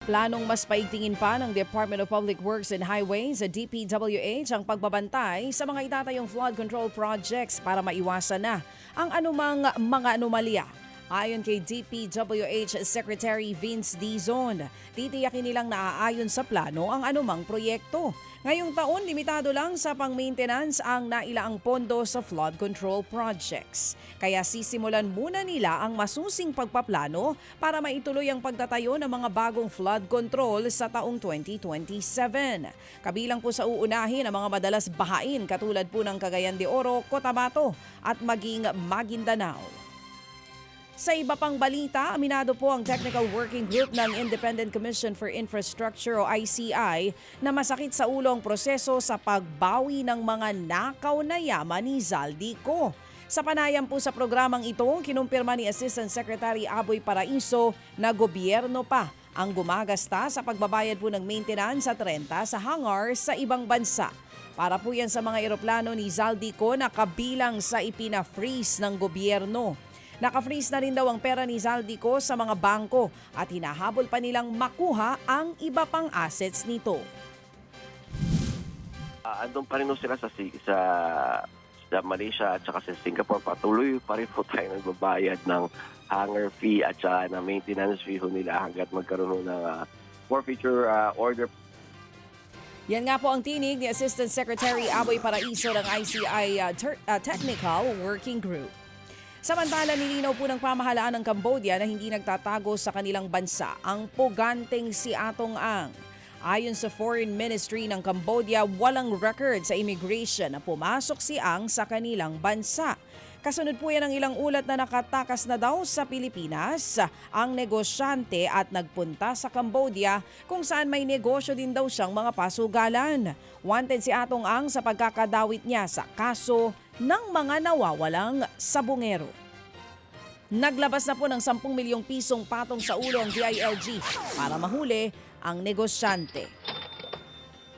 Planong mas paigtingin pa ng Department of Public Works and Highways, DPWH, ang pagbabantay sa mga itatayong flood control projects para maiwasan na ang anumang mga anomalya. Ayon kay DPWH Secretary Vince Dizon, titiyakin nilang naaayon sa plano ang anumang proyekto. Ngayong taon, limitado lang sa pang-maintenance ang nailaang pondo sa flood control projects. Kaya sisimulan muna nila ang masusing pagpaplano para maituloy ang pagtatayo ng mga bagong flood control sa taong 2027. Kabilang po sa uunahin ang mga madalas bahain katulad po ng Cagayan de Oro, Cotabato at maging Maguindanao. Sa iba pang balita, aminado po ang Technical Working Group ng Independent Commission for Infrastructure o ICI na masakit sa ulo ang proseso sa pagbawi ng mga nakaw na yaman ni Zaldico. Sa panayam po sa programang ito, kinumpirma ni Assistant Secretary Aboy Paraiso na gobyerno pa ang gumagasta sa pagbabayad po ng maintenance at renta sa hangar sa ibang bansa. Para po yan sa mga eroplano ni Zaldico na kabilang sa ipina-freeze ng gobyerno. Naka-freeze na rin daw ang pera ni Zaldico sa mga bangko at hinahabol pa nilang makuha ang iba pang assets nito. Andun pa rin sila sa Malaysia at saka sa Singapore. Patuloy pa rin po tayo nagbabayad ng hangar fee at saka ng maintenance fee nila hanggat magkaroon ng forfeiture order. Yan nga po ang tinig ni Assistant Secretary Aboy Paraiso ng ICI Technical Working Group. Samantala, nilinaw po ng pamahalaan ng Cambodia na hindi nagtatago sa kanilang bansa ang puganteng si Atong Ang. Ayon sa Foreign Ministry ng Cambodia, walang record sa immigration na pumasok si Ang sa kanilang bansa. Kasunod po yan ng ilang ulat na nakatakas na daw sa Pilipinas ang negosyante at nagpunta sa Cambodia kung saan may negosyo din daw siyang mga pasugalan. Wanted si Atong Ang sa pagkakadawit niya sa kaso ng mga nawawalang sabungero. Naglabas na po ng 10 milyong pisong patong sa ulo ang DILG para mahuli ang negosyante.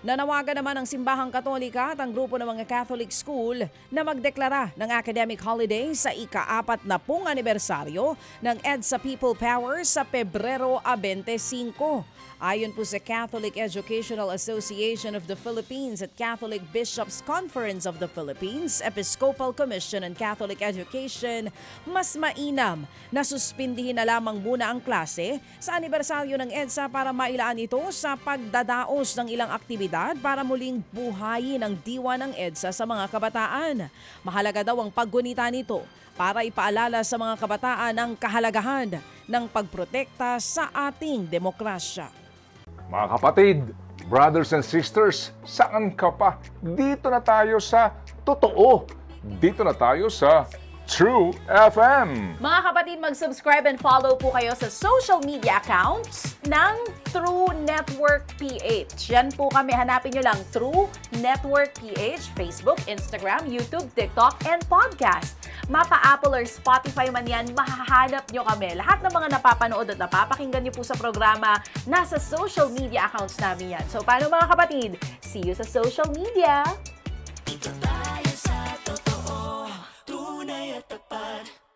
Nanawagan naman ang Simbahang Katolika at ang grupo ng mga Catholic School na magdeklara ng academic holiday sa ika-40 anibersaryo ng EDSA People Power sa Pebrero 25. Ayon po sa Catholic Educational Association of the Philippines at Catholic Bishops Conference of the Philippines, Episcopal Commission on Catholic Education, mas mainam na suspindihin na lamang muna ang klase sa anibersaryo ng EDSA para mailaan ito sa pagdadaos ng ilang aktibidad para muling buhayin ang diwa ng EDSA sa mga kabataan. Mahalaga daw ang paggunita nito para ipaalala sa mga kabataan ang kahalagahan ng pagprotekta sa ating demokrasya. Mga kapatid, brothers and sisters, saan ka pa? Dito na tayo sa Totoo. Dito na tayo sa True FM. Mga kapatid, mag-subscribe and follow po kayo sa social media accounts ng True Network PH. Yan po kami, hanapin nyo lang True Network PH, Facebook, Instagram, YouTube, TikTok, and podcast. Mapa Apple or Spotify man yan, mahahanap nyo kami. Lahat ng mga napapanood at napapakinggan nyo po sa programa, nasa social media accounts namin yan. So paano mga kapatid? See you sa social media!